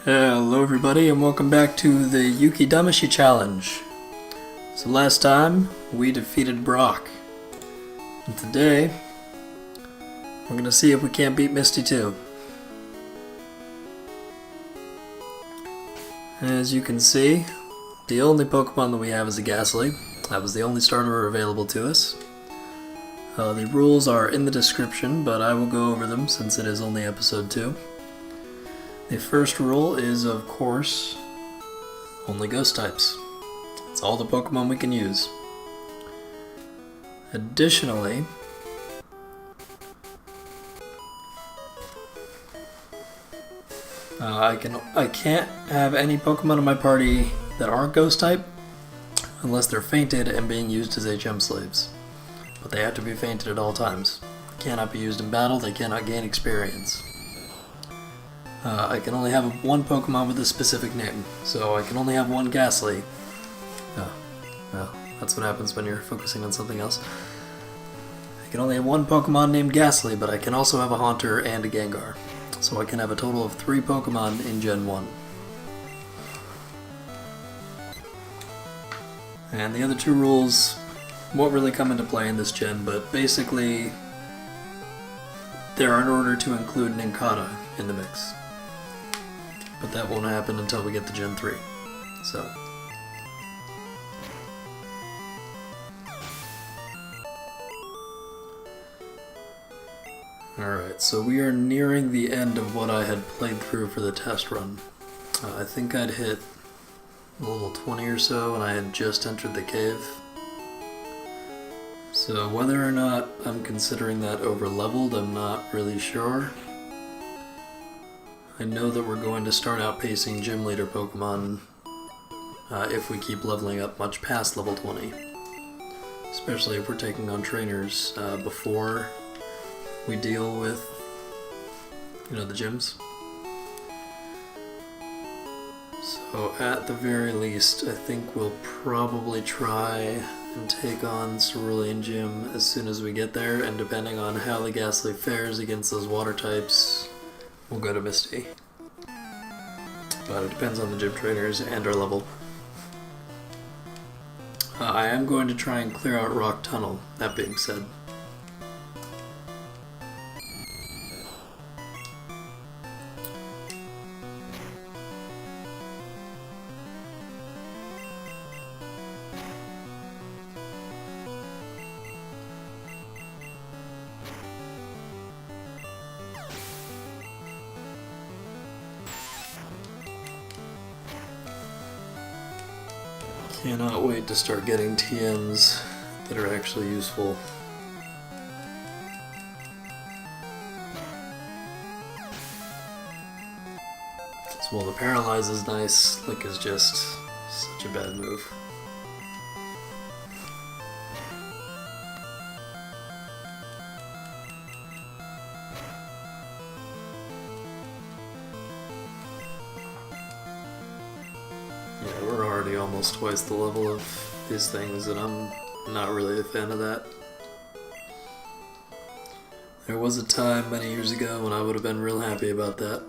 Hello everybody and welcome back to the Yuuki Dameshi challenge. So last time we defeated Brock. And today we're gonna see if we can't beat Misty too. As you can see, the only Pokemon that we have is a Ghastly. That was the only starter available to us. The rules are in the description, but I will go over them since it is only episode 2. The first rule is, of course, only ghost types. It's all the Pokemon we can use. Additionally, I can't have any Pokemon in my party that aren't ghost type unless they're fainted and being used as HM slaves. But they have to be fainted at all times. They cannot be used in battle, they cannot gain experience. I can only have one Pokemon with a specific name, so I can only have one Ghastly. Well, that's what happens when you're focusing on something else. I can only have one Pokemon named Ghastly, but I can also have a Haunter and a Gengar. So I can have a total of 3 Pokemon in Gen 1. And the other 2 rules won't really come into play in this gen, but basically they're in order to include Nincada in the mix. But that won't happen until we get to Gen 3. So. Alright, so we are nearing the end of what I had played through for the test run. I think I'd hit level 20 or so and I had just entered the cave. So whether or not I'm considering that over-leveled, I'm not really sure. I know that we're going to start outpacing Gym Leader Pokemon if we keep leveling up much past level 20. Especially if we're taking on trainers before we deal with, the gyms. So at the very least, I think we'll probably try and take on Cerulean Gym as soon as we get there, and depending on how the Ghastly fares against those water types, we'll go to Misty. But it depends on the gym trainers and our level. I am going to try and clear out Rock Tunnel, that being said. Cannot wait to start getting TMs that are actually useful. So while the Paralyze is nice, Slick is just such a bad move. Yeah, we're already almost twice the level of these things, and I'm not really a fan of that. There was a time many years ago when I would have been real happy about that.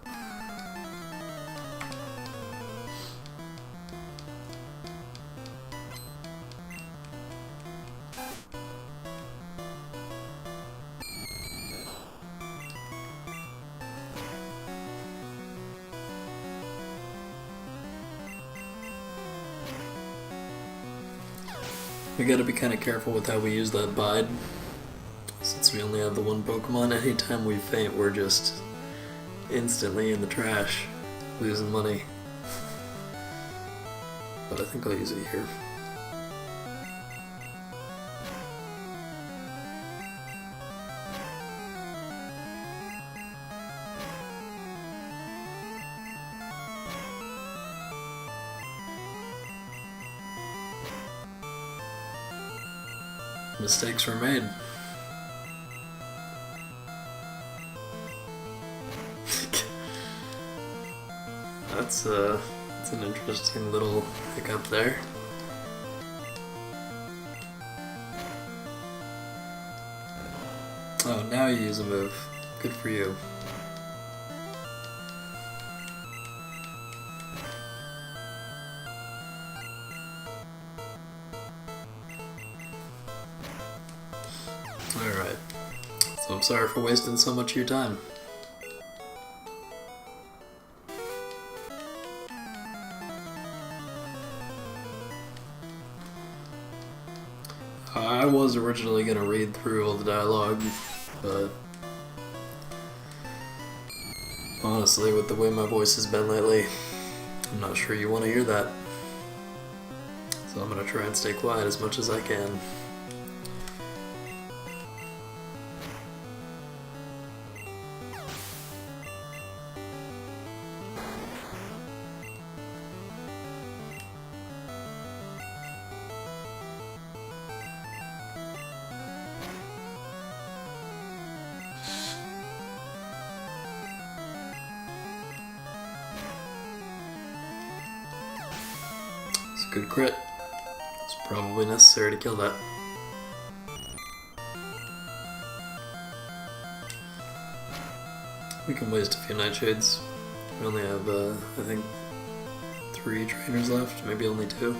We gotta be kind of careful with how we use that Bide. Since we only have the one Pokemon, anytime we faint, we're just instantly in the trash, losing money. But I think I'll use it here. Mistakes were made. That's an interesting little hiccup there. Oh, now you use a move. Good for you. sorry for wasting so much of your time. I was originally going to read through all the dialogue, but honestly, with the way my voice has been lately, I'm not sure you want to hear that. So I'm going to try and stay quiet as much as I can. Good crit. It's probably necessary to kill that. We can waste a few nightshades. We only have, I think, 3 trainers left, maybe only 2.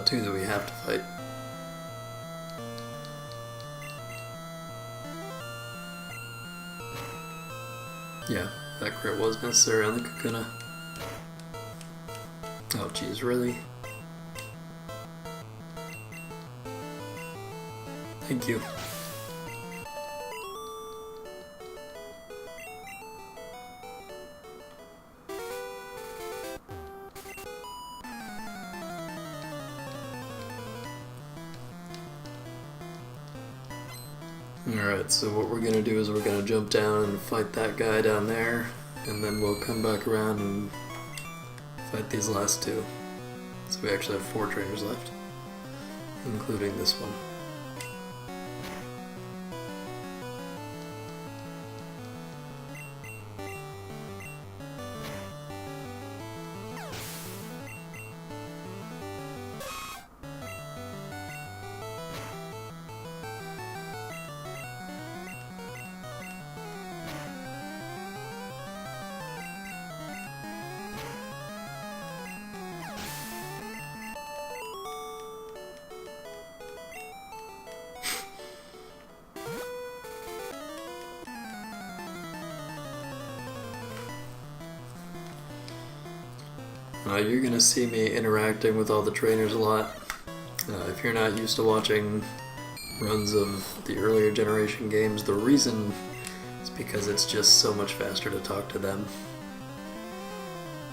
Two that we have to fight. Yeah, that crit was necessary on the Kakuna. Oh jeez, really? Thank you. Alright, so what we're gonna do is we're gonna jump down and fight that guy down there, and then we'll come back around and fight these last 2. So we actually have 4 trainers left, including this one. You're gonna see me interacting with all the trainers a lot. If you're not used to watching runs of the earlier generation games, the reason is because it's just so much faster to talk to them.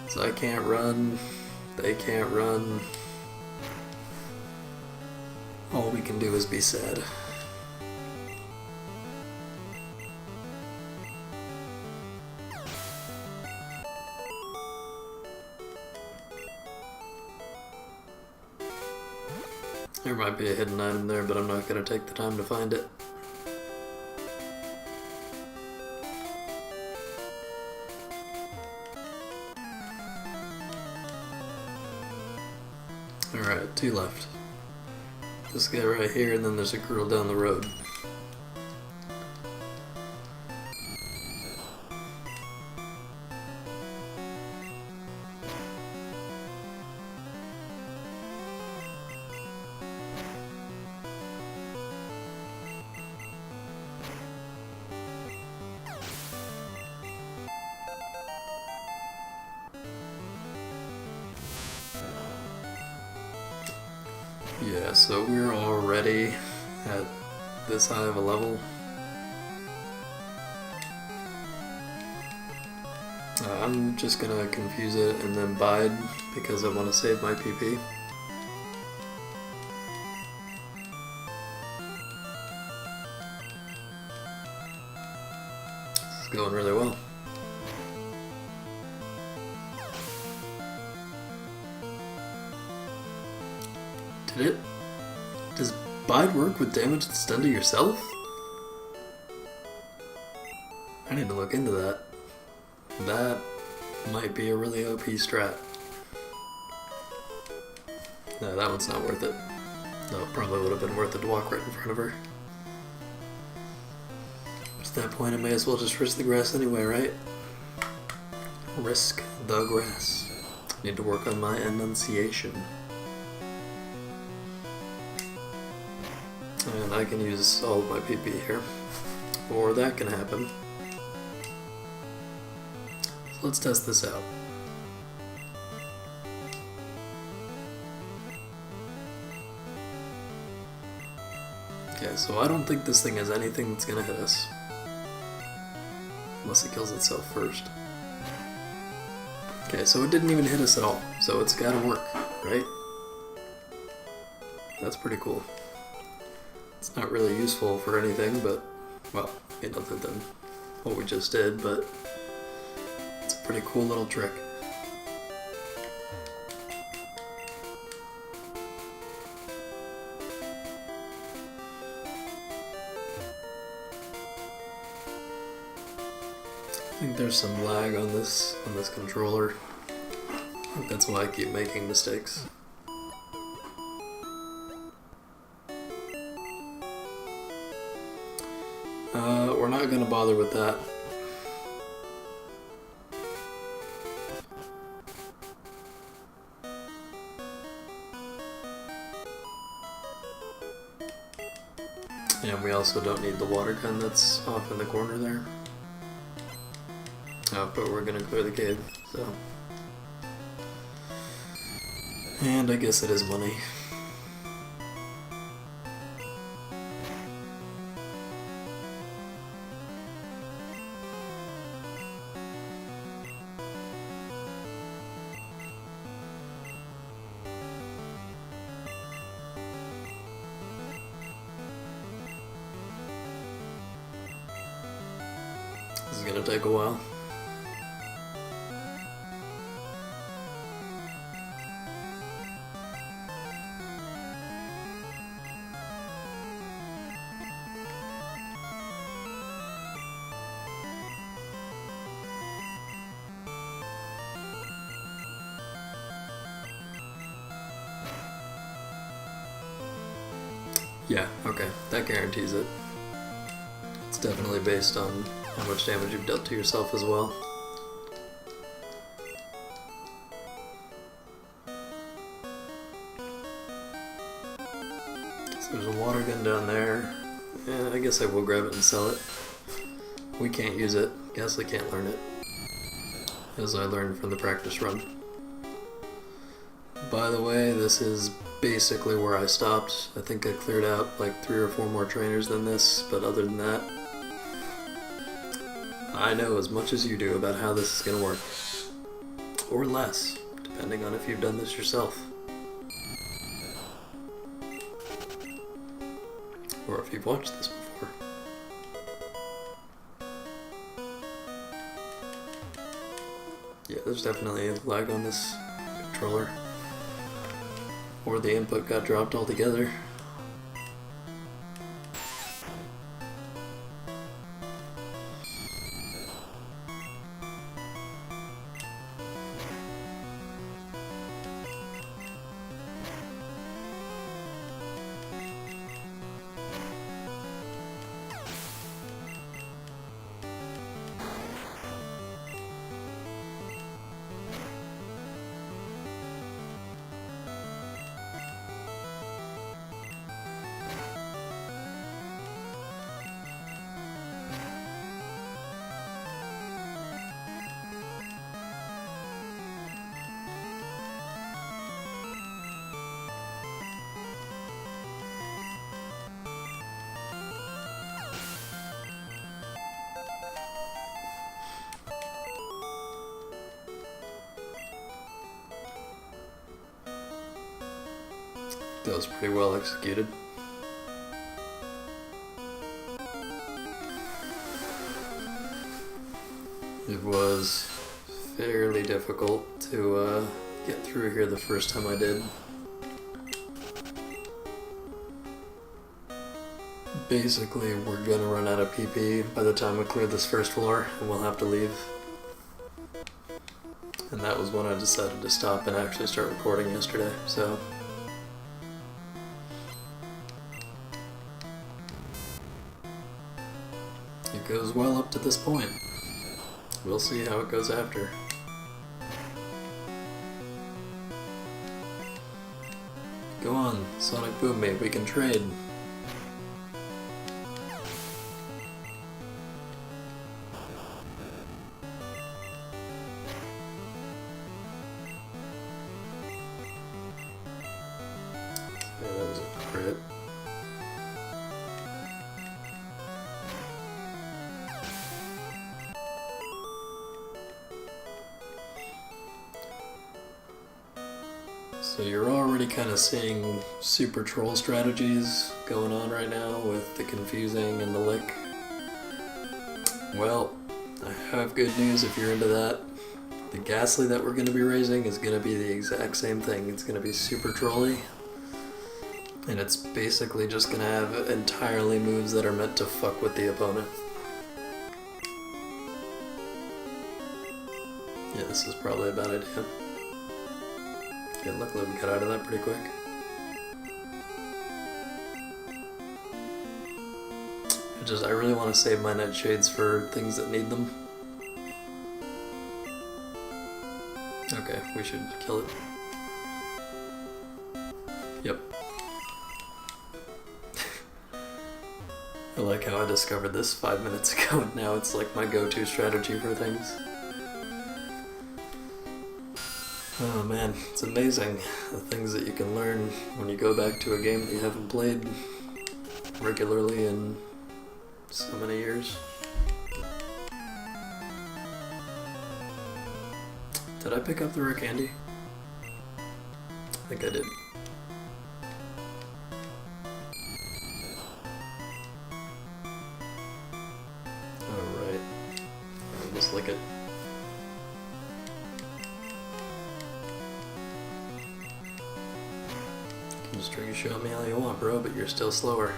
So I can't run, they can't run. All we can do is be sad. There might be a hidden item there, but I'm not going to take the time to find it. Alright, 2 left. This guy right here, and then there's a girl down the road. Yeah, so we're already at this high of a level. I'm just gonna confuse it and then bide because I want to save my PP. This is going really well. Did it? Does bide work with damage that's done to yourself? I need to look into that. That might be a really OP strat. No, that one's not worth it. No, it probably would have been worth it to walk right in front of her. But at that point, I may as well just risk the grass anyway, right? Risk the grass. Need to work on my enunciation. I can use all of my PP here. Or that can happen. So let's test this out. Okay, so I don't think this thing has anything that's gonna hit us. Unless it kills itself first. Okay, so it didn't even hit us at all. So it's gotta work, right? That's pretty cool. It's not really useful for anything, but, well, other than what we just did, but it's a pretty cool little trick. I think there's some lag on this controller. I think that's why I keep making mistakes. We're not gonna bother with that. And we also don't need the water gun that's off in the corner there. But we're gonna clear the cave, so. And I guess it is money. This is gonna take a while. Yeah, okay, that guarantees it. It's definitely based on how much damage you've dealt to yourself as well. So there's a water gun down there. Yeah, I guess I will grab it and sell it. We can't use it. Ghastly can't learn it. As I learned from the practice run. By the way, this is basically where I stopped. I think I cleared out like 3 or 4 more trainers than this, but other than that, I know as much as you do about how this is going to work. Or less, depending on if you've done this yourself. Or if you've watched this before. Yeah, there's definitely a lag on this controller. Or the input got dropped altogether. That was pretty well executed. It was fairly difficult to get through here the first time I did. Basically, we're gonna run out of PP by the time we clear this first floor, and we'll have to leave. And that was when I decided to stop and actually start recording yesterday, so... It goes well up to this point. We'll see how it goes after. Go on, Sonic Boom Mate, we can trade. So you're already kind of seeing super troll strategies going on right now with the confusing and the lick. Well, I have good news if you're into that. The Ghastly that we're going to be raising is going to be the exact same thing. It's going to be super trolly. And it's basically just going to have entirely moves that are meant to fuck with the opponent. Yeah, this is probably a bad idea. Yeah, luckily we got out of that pretty quick. I really want to save my nightshades for things that need them. Okay, we should kill it. Yep. I like how I discovered this 5 minutes ago and now it's like my go-to strategy for things. Oh man, it's amazing the things that you can learn when you go back to a game that you haven't played regularly in so many years. Did I pick up the rare candy? I think I did. Alright. I'll just lick it. You can show me all you want, bro, but you're still slower.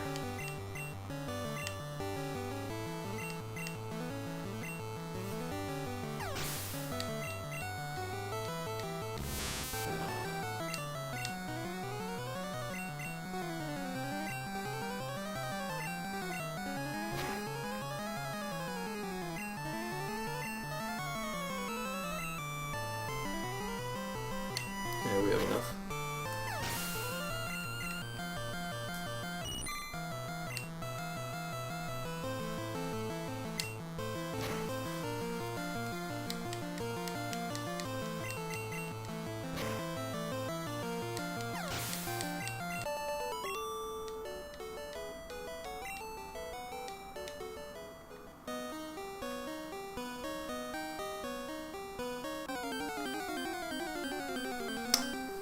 Yeah, we have enough.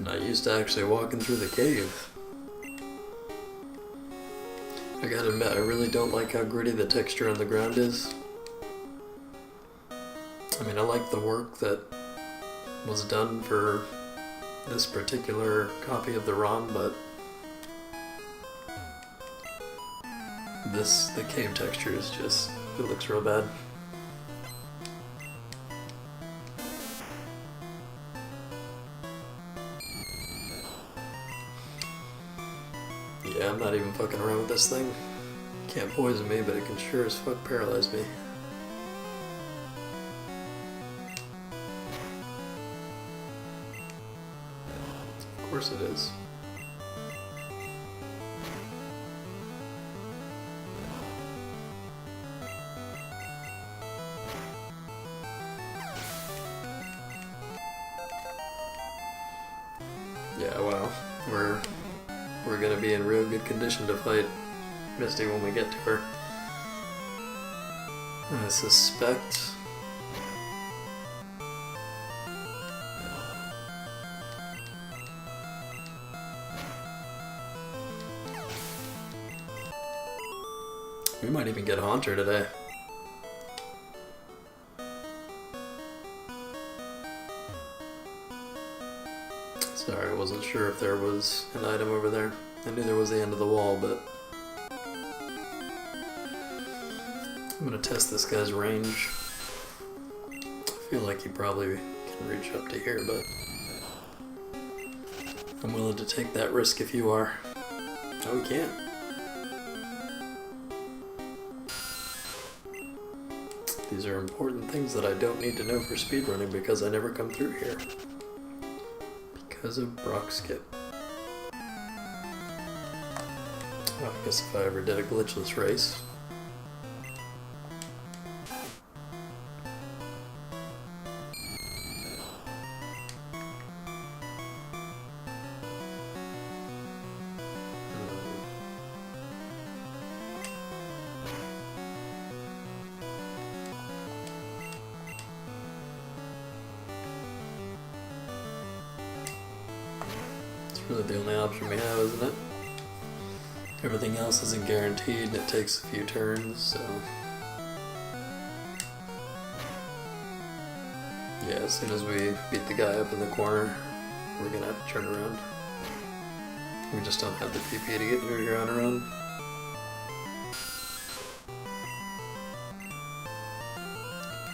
Not used to actually walking through the cave. I gotta admit, I really don't like how gritty the texture on the ground is. I mean, I like the work that was done for this particular copy of the ROM, but the cave texture is just, it looks real bad. Yeah, I'm not even fucking around with this thing. Can't poison me, but it can sure as fuck paralyze me. Of course it is. Yeah, wow. We're gonna be in real good condition to fight Misty when we get to her. I suspect... we might even get a Haunter today. Sorry, I wasn't sure if there was an item over there. I knew there was the end of the wall, but... I'm gonna test this guy's range. I feel like he probably can reach up to here, but... I'm willing to take that risk if you are. Oh, he can't. These are important things that I don't need to know for speedrunning because I never come through here. Because of Brock Skip. Well, I guess if I ever did a glitchless race. really the only option we have, isn't it? Everything else isn't guaranteed and it takes a few turns, so... Yeah, as soon as we beat the guy up in the corner, we're gonna have to turn around. We just don't have the PP to get through here on our own.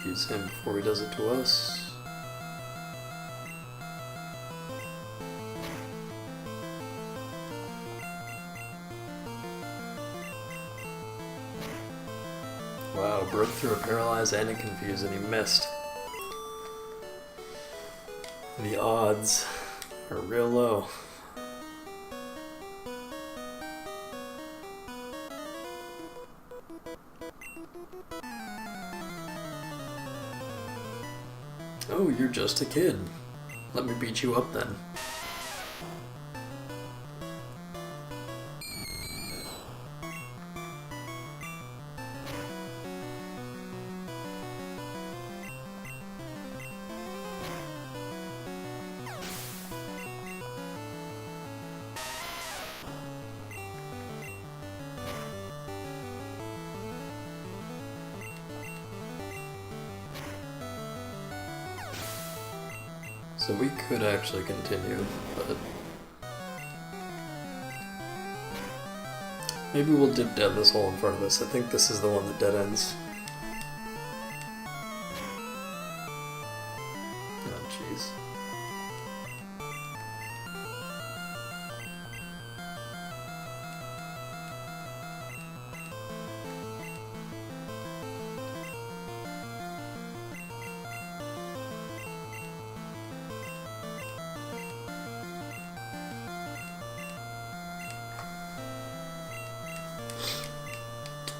Use him before he does it to us. Wow, broke through a paralyze and a confuse and he missed. The odds are real low. Oh, you're just a kid. Let me beat you up then. So we could actually continue, but maybe we'll dip down this hole in front of us. I think this is the one that dead ends. Oh, jeez.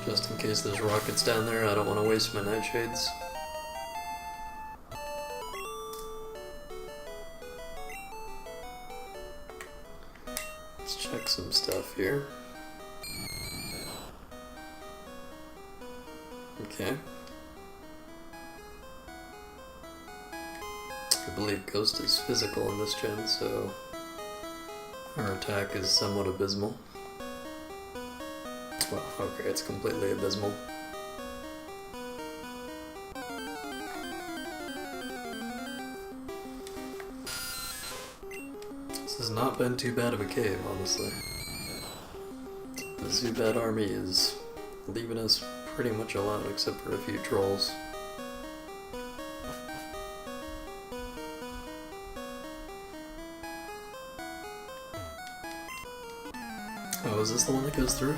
Just in case there's rockets down there, I don't want to waste my nightshades. Let's check some stuff here. Okay. I believe Ghost is physical in this gen, so our attack is somewhat abysmal. Well, okay, it's completely abysmal. This has not been too bad of a cave, honestly. The Zubat army is leaving us pretty much alone, except for a few trolls. Oh, is this the one that goes through?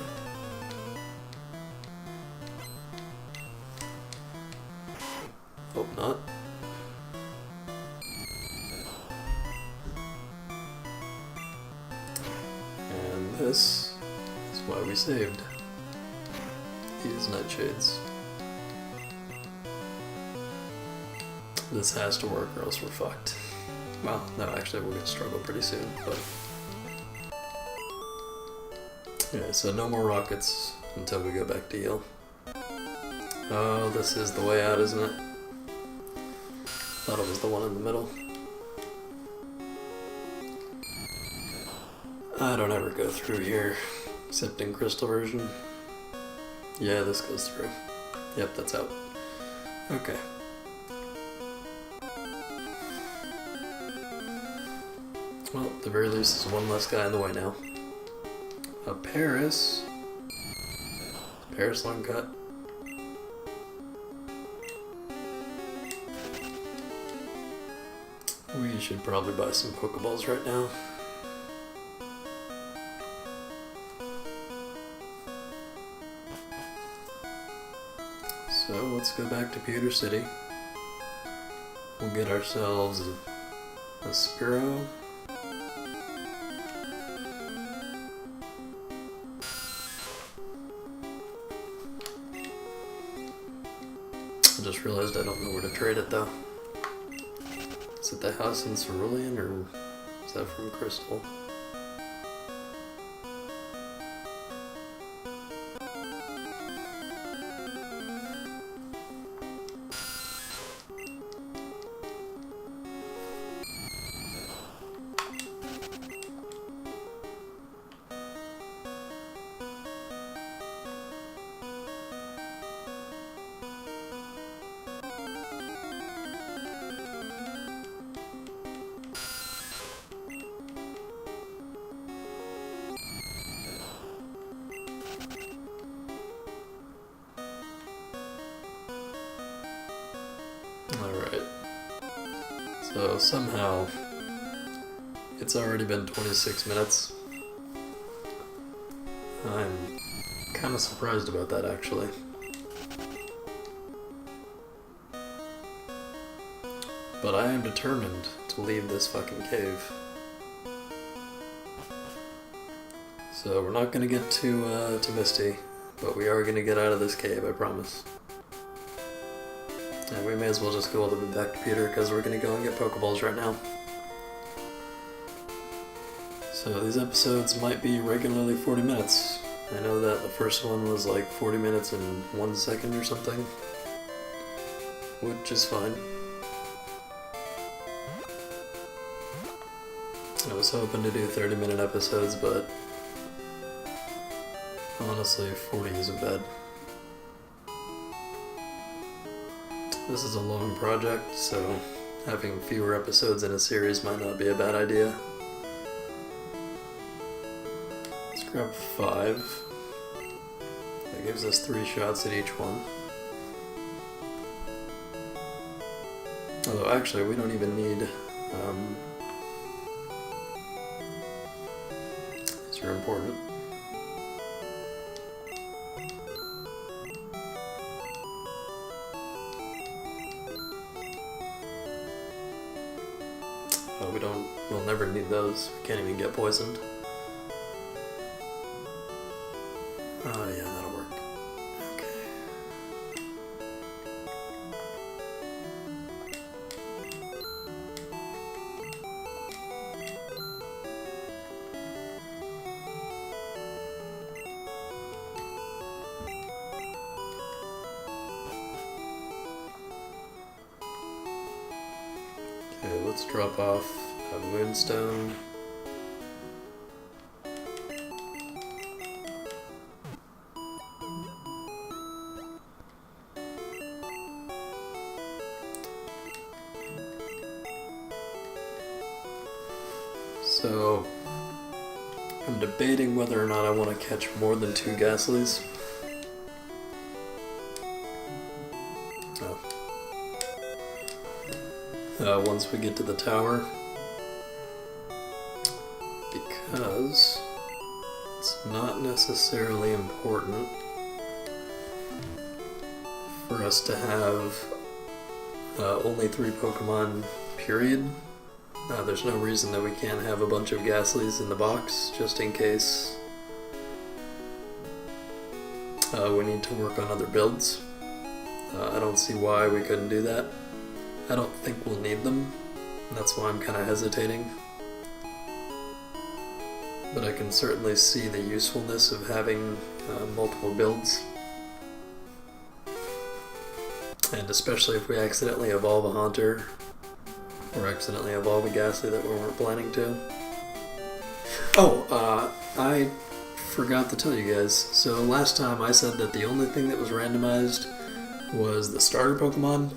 Hope not. And this is why we saved. These nightshades. This has to work or else we're fucked. Well, no, actually we're gonna struggle pretty soon, but... Yeah, so no more rockets until we go back to heal. Oh, this is the way out, isn't it? Thought it was the one in the middle. I don't ever go through here, except in crystal version. Yeah, this goes through. Yep, that's out. Okay. Well, at the very least, there's one less guy in the way now. Paris. Paris long cut. We should probably buy some Pokeballs right now. So let's go back to Pewter City. We'll get ourselves a Spearow. I just realized I don't know where to trade it though. Is it the house in Cerulean or is that from Crystal? Alright. So somehow it's already been 26 minutes. I'm kind of surprised about that, actually. But I am determined to leave this fucking cave. So we're not gonna get to Misty, but we are gonna get out of this cave, I promise. And we may as well just go all the way back to Peter, because we're gonna go and get Pokeballs right now. So these episodes might be regularly 40 minutes. I know that the first one was like 40 minutes and 1 second or something, which is fine. I was hoping to do 30-minute episodes, but honestly, 40 isn't bad. This is a long project, so having fewer episodes in a series might not be a bad idea. Let's grab 5. That gives us 3 shots at each one. Although actually, we don't even need... these are important. We'll never need those. We can't even get poisoned. Oh yeah, that'll work. Okay. Okay, let's drop off a moonstone. So, I'm debating whether or not I want to catch more than 2 Ghastlies. Once we get to the tower, because it's not necessarily important for us to have only 3 Pokemon, period. There's no reason that we can't have a bunch of Ghastlies in the box, just in case we need to work on other builds. I don't see why we couldn't do that. I don't think we'll need them, that's why I'm kind of hesitating. But I can certainly see the usefulness of having multiple builds. And especially if we accidentally evolve a Haunter, or accidentally evolve a Ghastly that we weren't planning to. Oh, I forgot to tell you guys. So last time I said that the only thing that was randomized was the starter Pokemon.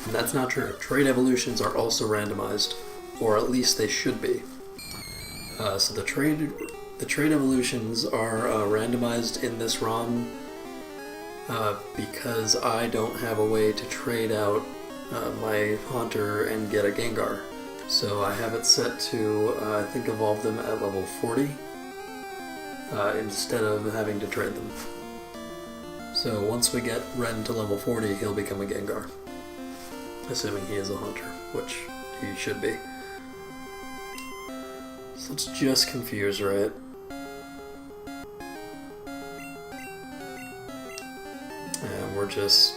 And that's not true. Trait evolutions are also randomized, or at least they should be. So the trait evolutions are randomized in this ROM because I don't have a way to trade out my Haunter and get a Gengar. So I have it set to, I think, evolve them at level 40 instead of having to trade them. So once we get Ren to level 40, he'll become a Gengar. Assuming he is a Haunter, which he should be. So let's just confuse, right? And we're just...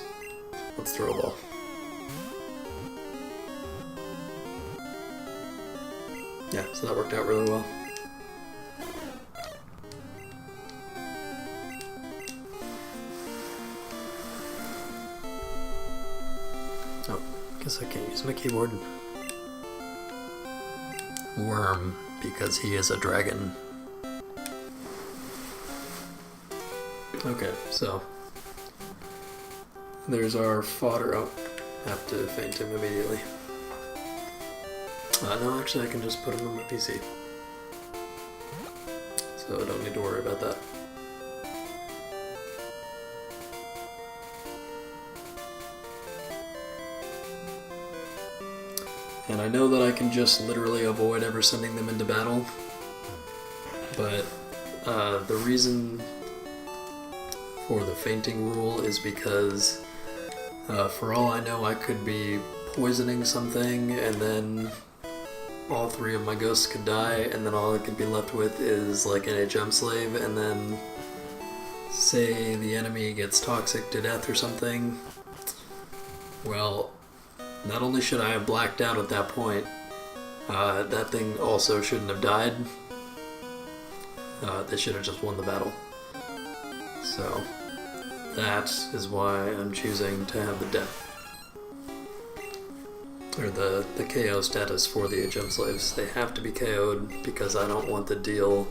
let's throw a ball. Yeah, so that worked out really well. Oh, guess I can't use my keyboard. Worm, because he is a dragon. Okay, so there's our fodder. Oh, have to faint him immediately. No, actually I can just put him on my PC. So I don't need to worry about that. And I know that I can just literally avoid ever sending them into battle, but the reason for the fainting rule is because for all I know I could be poisoning something and then all three of my ghosts could die, and then all I could be left with is like an HM slave, and then say the enemy gets toxic to death or something. Well, not only should I have blacked out at that point, that thing also shouldn't have died. They should have just won the battle. So, that is why I'm choosing to have the death. Or the KO status for the HM slaves. They have to be KO'd because I don't want to deal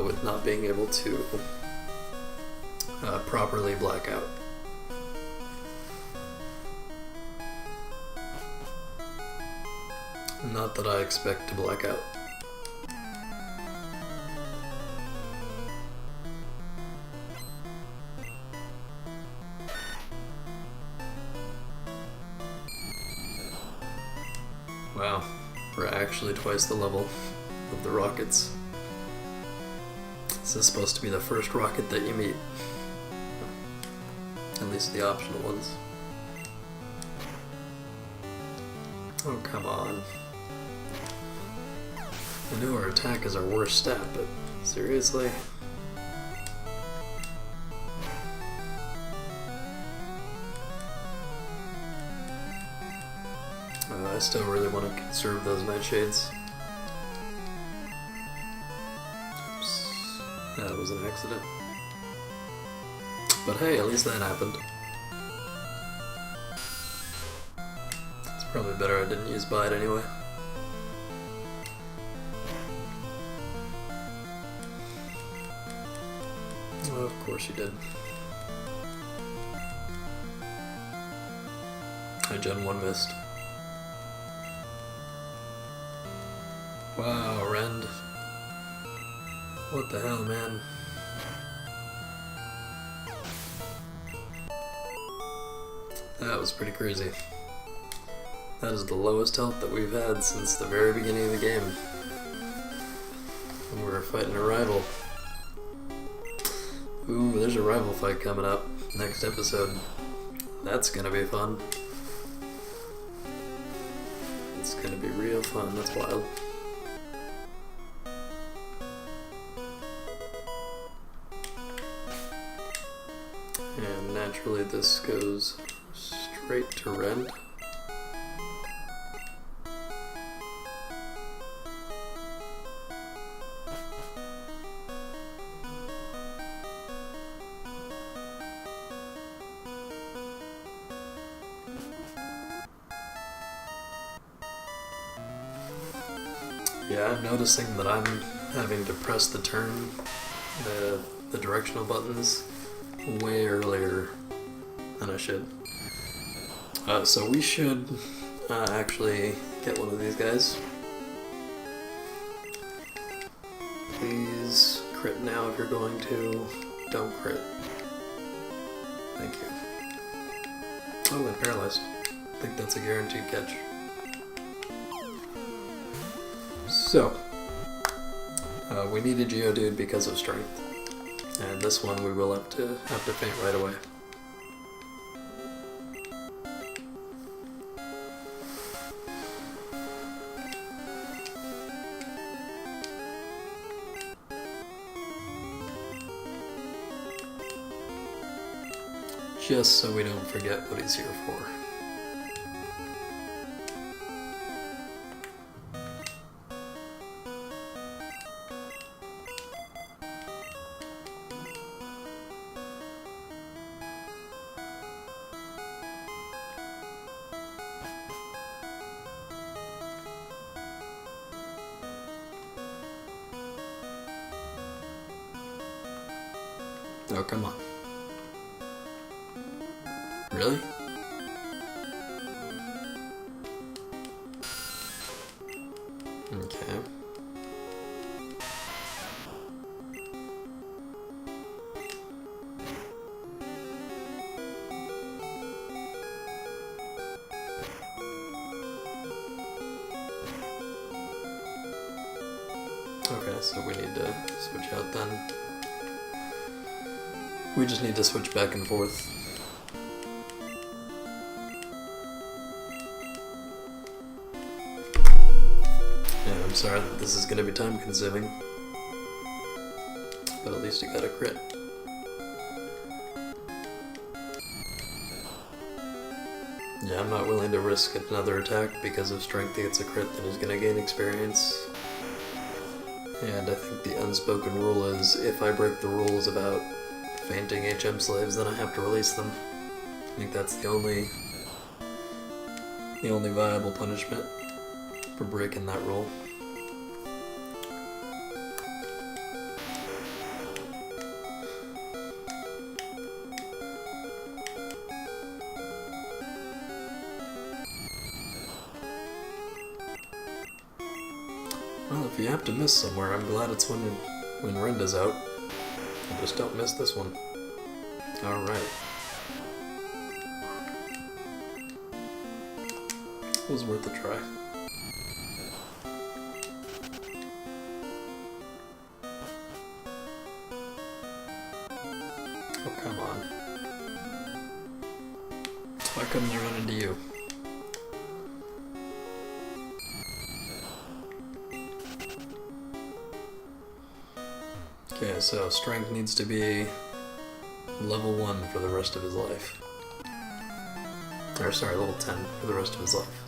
with not being able to properly black out. Not that I expect to black out. Wow, we're actually twice the level of the rockets. This is supposed to be the first rocket that you meet. At least the optional ones. Oh, come on. I know our attack is our worst stat, but seriously? I still really want to conserve those nightshades. Oops. That was an accident. But hey, at least that happened. It's probably better I didn't use bite anyway. Oh, of course you did. Gen 1 missed. Wow, Rend. What the hell, man? That was pretty crazy. That is the lowest health that we've had since the very beginning of the game. And we're fighting a rival. Ooh, there's a rival fight coming up next episode. That's gonna be fun. It's gonna be real fun, that's wild. And naturally this goes straight to Rend. Yeah, I'm noticing that I'm having to press the turn, the directional buttons, way earlier than I should. So we should actually get one of these guys. Please crit now if you're going to. Don't crit. Thank you. Oh, and paralyzed. I think that's a guaranteed catch. So, we need a Geodude because of strength, and this one we will have to faint right away. Just so we don't forget what he's here for. Oh, come on. Really? Okay. Okay, so we need to switch out then. We just need to switch back and forth. Yeah, I'm sorry that this is going to be time consuming. But at least it got a crit. Yeah, I'm not willing to risk another attack because if strength gets a crit, then he's going to gain experience. And I think the unspoken rule is if I break the rules about fainting HM slaves, then I have to release them. I think that's the only viable punishment for breaking that rule. Well, if you have to miss somewhere, I'm glad it's when Renda's out. Just don't miss this one. Alright. It was worth a try. Oh, come on. Why couldn't I run into you? Okay, so strength needs to be level 1 for the rest of his life. Or sorry, level 10 for the rest of his life.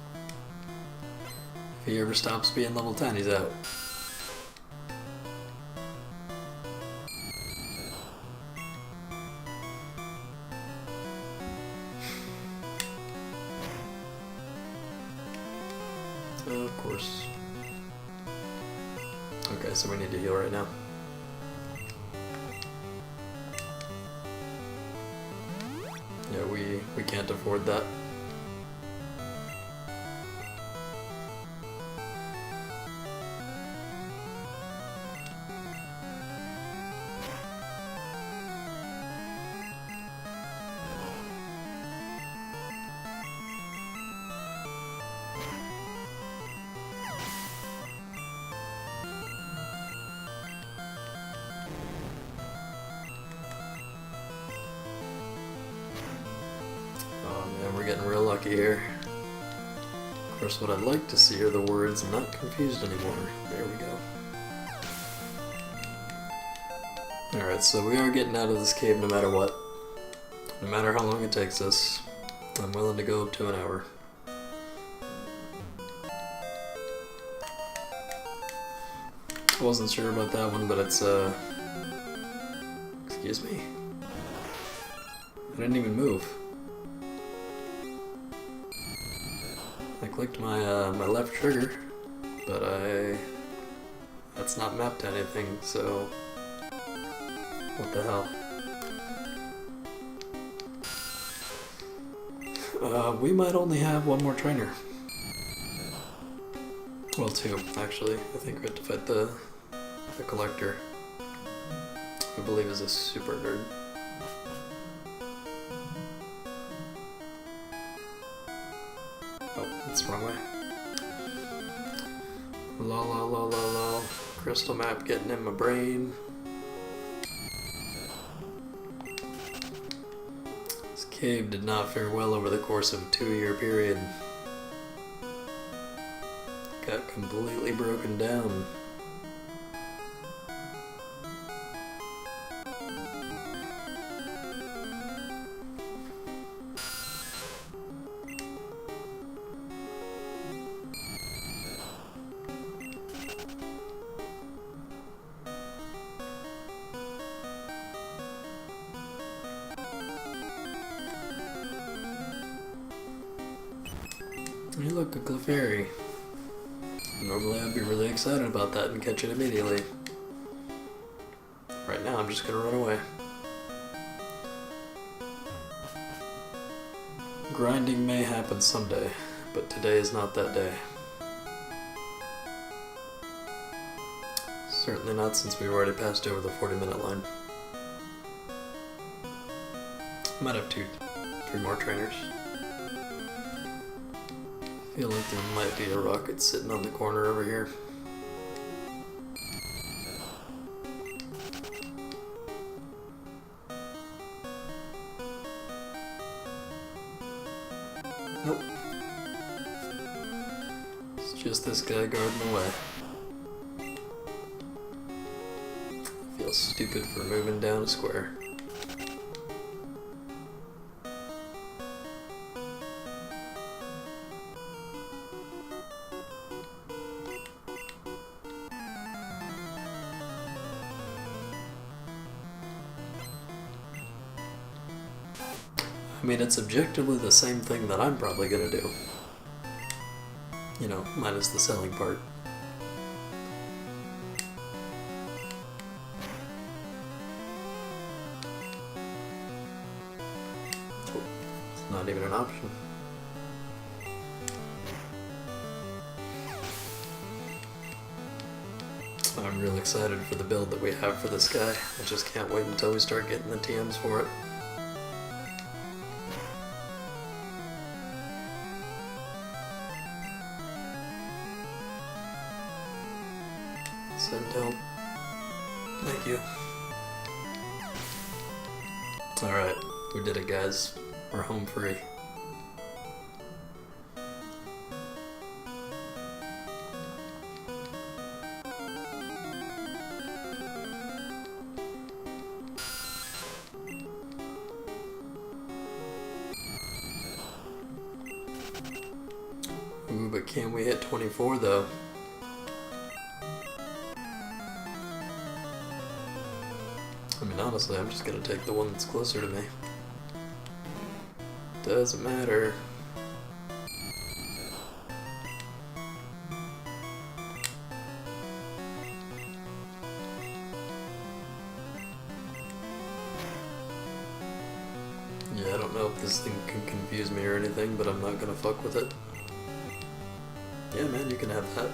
If he ever stops being level 10, he's out. Of course. Okay, so we need to heal right now. Yeah, we can't afford that. We're getting real lucky here. Of course, what I'd like to see are the words "I'm not confused anymore." There we go. Alright, so we are getting out of this cave no matter what. No matter how long it takes us. I'm willing to go up to an hour. I wasn't sure about that one, but it's, excuse me? I didn't even move. I clicked my my left trigger, but that's not mapped to anything, so what the hell? We might only have one more trainer. Well, 2, actually. I think we have to fight the collector, who I believe is a super nerd. Oh, that's the wrong way. Lol. Crystal map getting in my brain. This cave did not fare well over the course of a 2-year period. Got completely broken down. Hey look, a Clefairy. Normally I'd be really excited about that and catch it immediately. Right now I'm just gonna run away. Grinding may happen someday, but today is not that day. Certainly not since we've already passed over the 40-minute line. Might have 3 more trainers. I feel like there might be a rocket sitting on the corner over here. Nope. It's just this guy guarding away. Feels stupid for moving down a square. I mean, it's objectively the same thing that I'm probably gonna do. You know, minus the selling part. Oh, it's not even an option. I'm real excited for the build that we have for this guy. I just can't wait until we start getting the TMs for it. Send help. Thank you. Alright, we did it, guys. We're home free. Ooh, but can we hit 24 though? I mean, honestly, I'm just gonna take the one that's closer to me. Doesn't matter. Yeah, I don't know if this thing can confuse me or anything, but I'm not gonna fuck with it. Yeah, man, you can have that.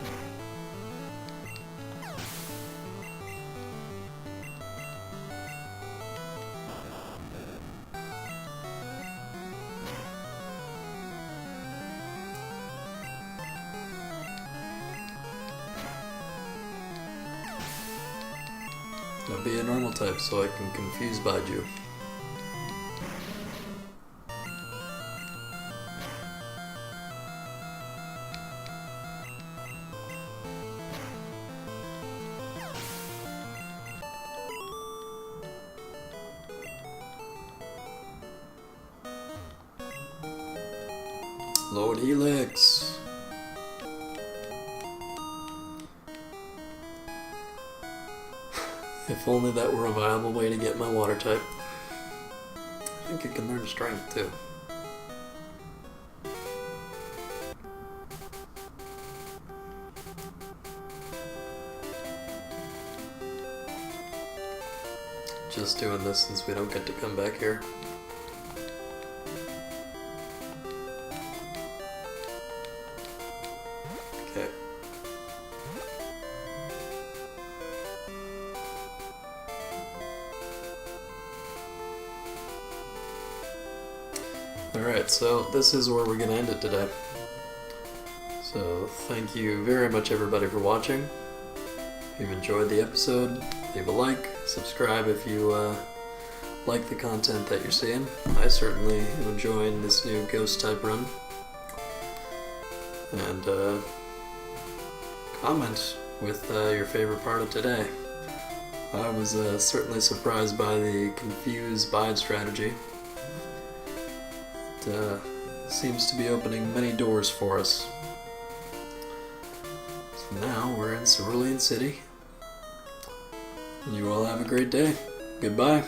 I'll be a normal type so I can confuse Baiju. Lord Helix! If only that were a viable way to get my water type. I think it can learn strength too. Just doing this since we don't get to come back here. Okay. Alright, so this is where we're going to end it today. So thank you very much everybody for watching. If you've enjoyed the episode, leave a like, subscribe if you like the content that you're seeing. I certainly am enjoying this new ghost type run. And comment with your favorite part of today. I was certainly surprised by the confuse bide strategy. It seems to be opening many doors for us. So now we're in Cerulean City. You all have a great day. Goodbye.